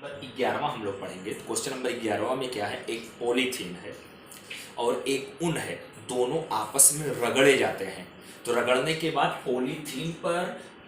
Number 11वां हम लोग पढ़ेंगे। क्वेश्चन नंबर 11वां में क्या है, एक पॉलीथीन है और एक ऊन है, दोनों आपस में रगड़े जाते हैं। तो रगड़ने के बाद पॉलीथीन पर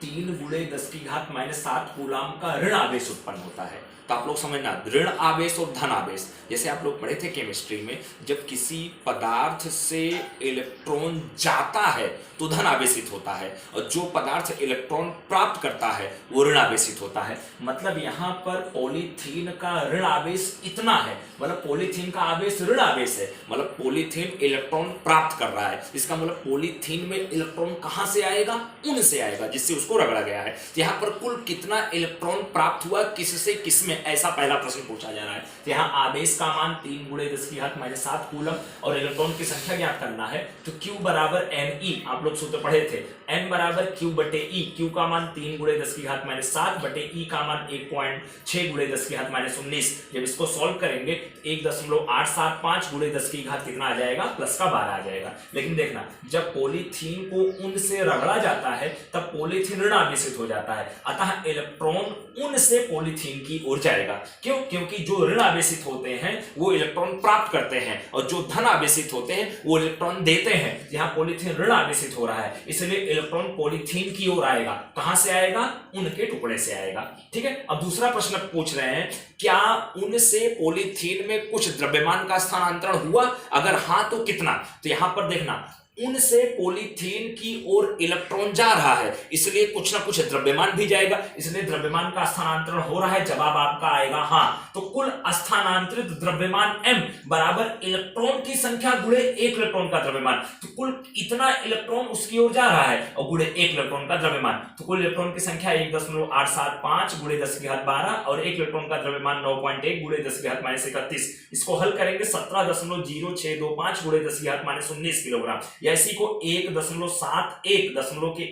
3 × 10⁻⁷ कूलाम का ऋण आवेश उत्पन्न होता है। तो आप लोग समझना, ऋण आवेश और धन आवेश, जैसे आप लोग पढ़े थे केमिस्ट्री में, जब किसी पदार्थ से इलेक्ट्रॉन जाता है तो धन आवेशित होता है, और जो पदार्थ इलेक्ट्रॉन प्राप्त करता है वो ऋण आवेशित होता है। मतलब यहां पर पॉलीथीन का ऋण आवेश इतना है, मतलब पॉलीथीन का आवेश ऋण आवेश है, मतलब पॉलीथीन इलेक्ट्रॉन प्राप्त कर रहा है। इसका मतलब पॉलीथीन में इलेक्ट्रॉन कहां से आएगा, ऊन से आएगा, जिससे उसको रगड़ा गया है। तो यहां पर कुल कितना इलेक्ट्रॉन प्राप्त हुआ, किससे किसमें, ऐसा पहला प्रश्न पूछा जा रहा है। तो यहां आवेश का मान 3 × 10⁻⁷ कूलम और इलेक्ट्रॉन की संख्या ज्ञात करना है। तो Q बराबर Ne, आप लोग सूत्र पढ़े थे, N बराबर Q बटे E, Q का मान 3 × 10⁻⁷ बटे E का मान 1.6 × 10⁻⁹। जब इसको सॉल्व करेंगे 1.875 × 10 की घात कितना आ जाएगा, प्लस का 12 आ जाएगा। लेकिन देखना, जब पॉलीथीन को ऊन से रगड़ा जाता है तब पॉलीथीन ऋण आवेशित हो जाता है, अतः इलेक्ट्रॉन ऊन से पॉलीथीन की ओर जाएगा। क्यों? क्योंकि जो ऋण आवेशित होते हैं वो इलेक्ट्रॉन प्राप्त करते हैं, और जो धन आवेशित होते हैं वो इलेक्ट्रॉन देते हैं। यहाँ पॉलीथीन ऋण आवेशित हो रहा है, इसलिए इलेक्ट्रॉन पॉलीथीन की ओर आएगा। कहां से आएगा? ऊन के टुकड़े से आएगा। ठीक है। अब दूसरा प्रश्न पूछ रहे हैं, क्या ऊन से पॉलीथीन में कुछ द्रव्यमान का स्थानांतरण हुआ? अगर हां तो कितना? तो यहां पर देखना, ऊन से पॉलीथीन की ओर इलेक्ट्रॉन जा रहा है, इसलिए कुछ ना कुछ द्रव्यमान भी जाएगा, इसलिए द्रव्यमान का स्थानांतरण हो रहा है। जवाब आपका आएगा हां। तो कुल स्थानांतरित द्रव्यमान m बराबर इलेक्ट्रॉन की संख्या गुणे 1 इलेक्ट्रॉन का द्रव्यमान। तो कुल इतना इलेक्ट्रॉन उसकी ओर जा रहा है और गुणे 1 इलेक्ट्रॉन का द्रव्यमान। तो कुल इलेक्ट्रॉन की संख्या 1.875 × 10⁻12 और 1 इलेक्ट्रॉन का द्रव्यमान 9.1 × 10⁻31। इसको हल करेंगे 17.0625 × 10⁻19 किलोग्राम, या इसी को 1.71 दशमलव के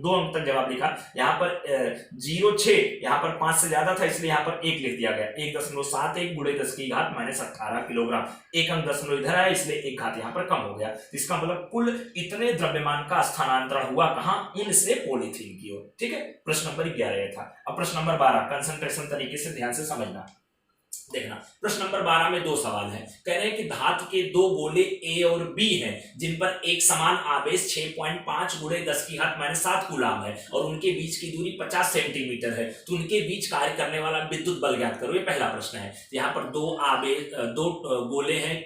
2 अंक तक जवाब लिखा। यहाँ पर 06, यहाँ पर 5 से ज्यादा था इसलिए यहाँ पर 1 लिख दिया गया। 1.71 × 10⁻18 किलोग्राम, एक अंक दशमलव इधर आया इसलिए एक घात यहाँ पर कम हो गया। इसका मतलब कुल इतने द्रव्यमान का स्थानांतरण हुआ कहां? ऊन से पॉलीथीन की ओर। ठीक है। प्रश्न नंबर 11 था। अब प्रश्न नंबर 12 कंसंट्रेशन तरीके से ध्यान से समझना। देखना, प्रश्न नंबर 12 में 2 सवाल हैं। कह रहे हैं कि धातु के 2 गोले A और B हैं, जिन पर एक समान आवेश 6.5 × 10�7 कूलाम है और उनके बीच की दूरी 50 सेंटीमीटर है। तो उनके बीच कार्य करने वाला विद्युत बल ज्ञात करो। ये पहला प्रश्न है। यहाँ पर 2 गोले हैं,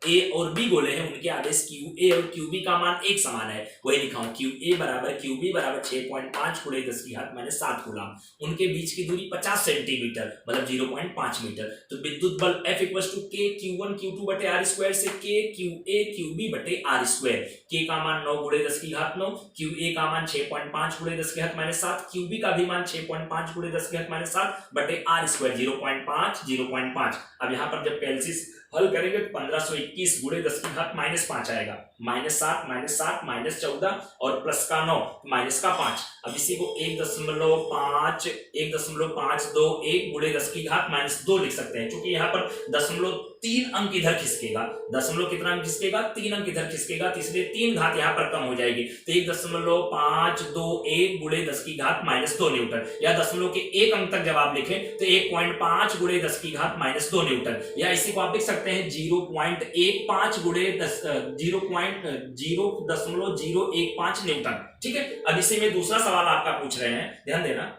A और B गोले हैं, उनके आवेश QA और QB का मान एक समान है। वही लिखा हूं, QA बराबर QB बराबर 6.5 × 10⁻7 कूलाम। उनके बीच की दूरी 50 सेंटीमीटर मतलब 0.5 मीटर। तो विद्युत बल F = K Q1 Q2 बटे R स्क्वायर से K QA QB बटे R स्क्वायर। K का मान 9 × 10⁹, QA का मान 6.5 × 10⁻7, QB का भी मान 6.5 × 10⁻7 बटे R स्क्वायर 0.5 अब यहाँ पर जब कैलसिस हल करेंगे तो 1521 × 10⁻5 आएगा। -7 -7 -14 और प्लस का 9 माइनस का 5। अब इसी को 1.5 1.521 × 10⁻2 लिख सकते हैं, क्योंकि यहाँ पर 0.3 अंक इधर खिसकेगा। दशमलव कितना अंक खिसकेगा? 3 अंक इधर खिसकेगा, तो इसलिए 3 घात यहाँ पर कम हो जाएगी। तो 1.521 × 10⁻2 न्यूटन, या दशमलव के 1 अंक तक जवाब लिखें तो 1.5 × 10⁻2 न्यूटन, या इसी को आप लिख सकते हैं 0.15 0.015 न्यूटन। ठीक है। अब इसी में दूसरा सवाल आपका पूछ रहे हैं, ध्यान देना।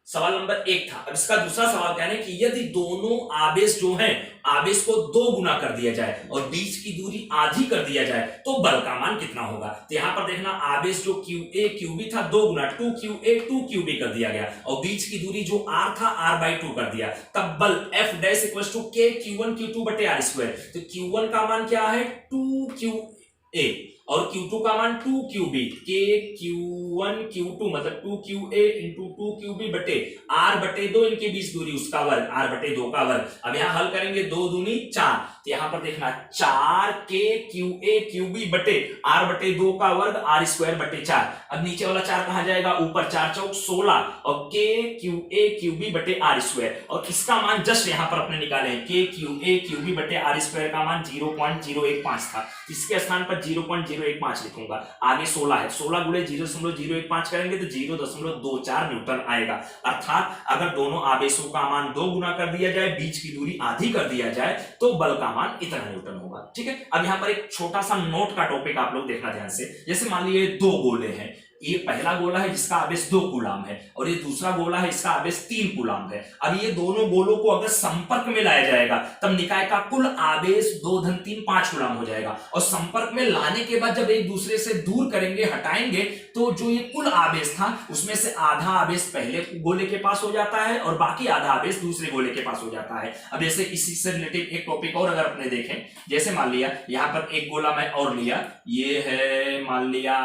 सवाल नंबर 1 था। अब इसका दूसरा सवाल कह रहे हैं कि यदि दोनों आवेश जो हैं, आवेश को 2 गुना कर दिया जाए और बीच की दूरी आधी कर दिया जाए तो बल का मान कितना होगा? तो यहां पर देखना, आवेश जो QA QB था 2 गुना 2QA 2QB कर दिया गया, और बीच की दूरी जो R था R/2 कर दिया। तब बल F dash = K Q1 Q2 बटे R स्क्वायर। तो Q1 का मान क्या है? 2QA और Q2 का मान 2QB। K Q1 Q2 मतलब 2QA × 2QB बटे R/2, इनके बीच दूरी उसका वर्ग R/2 का वर्ग। अब यहाँ हल करेंगे 2 दूनी 4, तो यहाँ पर देखना 4K QA QB बटे R/2 का वर्ग R स्क्वायर बटे 4। अब नीचे वाला 4 कहाँ जाएगा? ऊपर 4 चौक 16 और K QA QB बटे R स्क्वायर, और इसका मान जस्ट यहाँ पर अपने निकाले हैं। K QA QB बटे R स्क्वायर का मान 0.015 था, इसके स्थान पर 0.0 0.015 लिखूंगा। आगे 16 है, 16 गुणे 0.015 करेंगे तो 0.24 न्यूटन आएगा। अर्थात अगर दोनों आवेशों का मान 2 गुना कर दिया जाए, बीच की दूरी आधी कर दिया जाए, तो बल का मान इतना न्यूटन होगा। ठीक है, अब यहां पर एक छोटा सा नोट का टॉपिक आप लोग देखना ध्यान से। जैसे मान लीजिए दो गोले हैं, ये पहला गोला है जिसका आवेश 2 कूलाम है और ये दूसरा गोला है इसका आवेश 3 कूलाम है। अब ये दोनों गोलों को अगर संपर्क में लाया जाएगा तब निकाय का कुल आवेश 2 धन 3 5 कूलाम हो जाएगा, और संपर्क में लाने के बाद जब एक दूसरे से दूर करेंगे, हटाएंगे, तो जो ये कुल आवेश था उसमें से आधा आवेश पहले गोले के पास हो जाता है और बाकी आधा आवेश दूसरे गोले के पास हो जाता है। अब जैसे इसी से रिलेटेड एक टॉपिक और अगर अपने देखें, जैसे मान लिया यहां पर एक गोला मैं और लिया, ये है मान लिया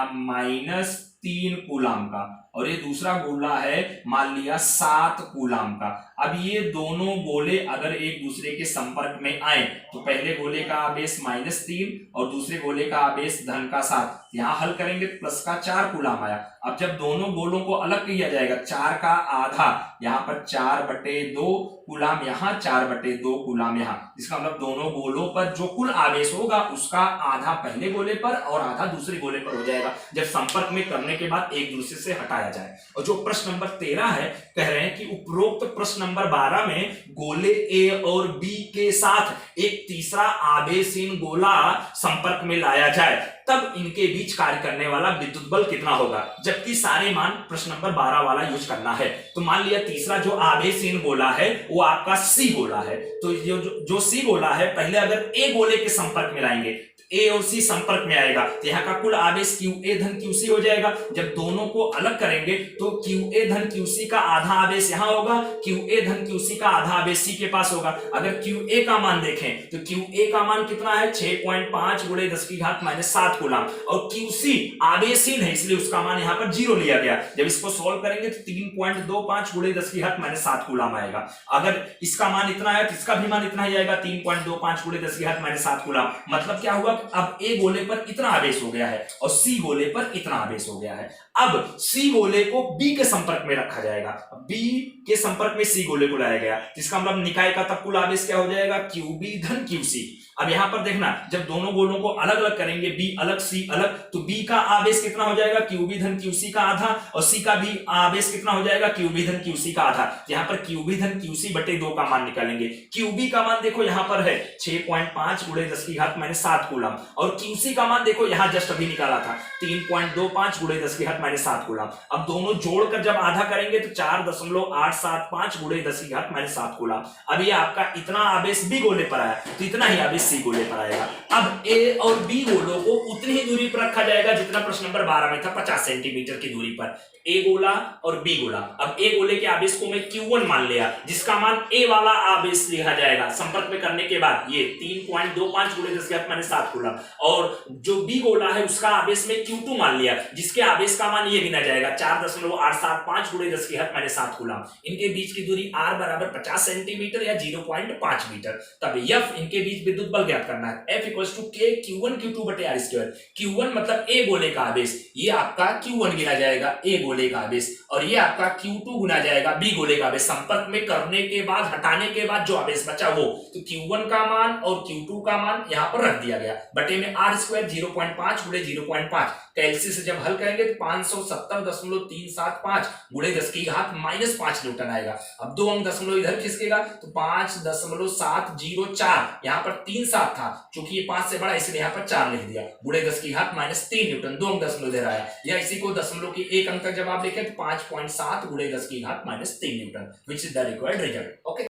-3 कूलाम का, और ये दूसरा गोला है मान लिया 7 कूलाम का। अब ये दोनों गोले अगर एक दूसरे के संपर्क में आए तो पहले गोले का आवेश -3 और दूसरे गोले का आवेश धन का 7, यहां हल करेंगे तो प्लस का 4 कूलाम आया। अब जब दोनों गोलों को अलग किया जाएगा, 4 का आधा यहां पर 4/2 कूलाम, यहां 4/2 कूलाम यहां, इसका मतलब दोनों गोलों पर जो कुल आवेश होगा उसका आधा पहले गोले पर और आधा दूसरे गोले पर हो जाएगा जब संपर्क में करने के बाद एक दूसरे से हटाया जाए। और जो प्रश्न नंबर 13 है, कह रहे हैं कि उपरोक्त प्रश्न नंबर 12 में गोले ए और बी के साथ एक तीसरा आवेशहीन गोला संपर्क में लाया जाए तब इनके बीच कार्य करने वाला विद्युत बल कितना होगा, जबकि सारे मान प्रश्न नंबर 12 वाला यूज करना है। तो मान लिया तीसरा जो आवेशहीन गोला है वो आपका सी गोला है, तो जो सी गोला है पहले अगर ए गोले के संपर्क में लाएंगे, ए और सी संपर्क में आएगा तो यहाँ का कुल आवेश क्यू ए धन क्यू सी हो जाएगा। जब दोनों को अलग करेंगे तो क्यू ए धन क्यू सी का आधा आवेश यहाँ होगा, क्यू ए धन क्यू सी का आधा आवेश सी के पास होगा। अगर क्यू ए का मान देखें तो क्यू ए का मान कितना है 6.5 गुणे 10⁻⁷ कूलाम, और क्यू सी आवेशहीन है इसलिए उसका मान यहाँ पर 0 लिया गया। जब इसको सॉल्व करेंगे तो 3.25 गुणे 10⁻⁷ कूलाम आएगा। अगर इसका मान इतना है तो इसका भी मान इतना ही आएगा, 3.25 गुणे 10⁻⁷ कूलाम। मतलब क्या हुआ, अब ए गोले पर इतना आवेश हो गया है और सी गोले पर इतना आवेश हो गया है। अब सी गोले को बी के संपर्क में रखा जाएगा, बी के संपर्क में सी गोले को लाया गया, इसका मतलब निकाय का तब कुल आवेश क्या हो जाएगा, क्यू बी धन क्यू सी। अब यहां पर देखना, जब दोनों गोलों को अलग अलग करेंगे, बी अलग सी अलग, तो बी का आवेश कितना हो जाएगा, क्यू बी धन क्यू सी का आधा, और सी का भी आवेश कितना हो जाएगा, क्यू बी धन क्यू सी का आधा। यहां पर क्यू बी धन क्यू सी बटे 2 का मान निकालेंगे। क्यू बी का मान देखो यहां पर है 6.5 गुणे 10⁻⁷ कूलाम, और क्यू सी का मान देखो यहां जस्ट अभी निकाला था 3.25 गुणे 10⁻⁷ कूलाम। अब दोनों जोड़कर जब आधा करेंगे तो 4.875 गुणे 10⁻⁷ कूलाम। अब ये आपका इतना आवेश बी गोले पर आया तो इतना ही आवेश सी गोले पर आएगा। अब ए और बी गोलों को उतनी ही दूरी पर रखा जाएगा जितना प्रश्न नंबर 12 में था, 50 सेंटीमीटर की दूरी पर, ए गोला और बी गोला। अब ए गोले के आवेश को मैं Q1 मान लिया, जिसका मान ए वाला आवेश लिखा जाएगा संपर्क में करने के बाद, ये 3.25 गुणे 10⁻⁷ कूलाम, और जो बी गोला है उसका आवेश में Q2 मान लिया, जिसके आवेश का मान ये गिना जाएगा 4.875 गुणे 10⁻⁷ कूलाम। इनके बीच की दूरी r बराबर 50 सेंटीमीटर या 0.5 मीटर। तब F इनके बीच विद्युत बल ज्ञात करना है। F = K Q1 Q2 बटे r²। Q1 मतलब ए गोले का आवेश, ये आपका Q1 गिना जाएगा ए गोले का आवेश, और ये आपका Q2 गुना जाएगा बी गोले का आवेश संपर्क में करने के बाद, हटाने के बाद जो आवेश बचा वो। तो Q1 का मान और Q2 का मान यहाँ पर रख दिया गया, बटे में r² 0.5 गुणे 0.5, कैलसी से जब हल करेंगे तो 570.375 गुणे 10⁻⁻5 न्यूटन आएगा। अब 2 अंक दशमलव इधर खिसकेगा तो 5.704, यहाँ पर 3 7 था, चूंकि ये 5 से बड़ा इसलिए यहाँ पर 4 लिख दिया, गुणे 10⁻³ न्यूटन। 2 अंक दशमलव इधर आया, या इसी को दशमलव की 1 अंक तक जब आप लिखें तो 5.7 गुणे 10⁻³ Newton, which is the required result.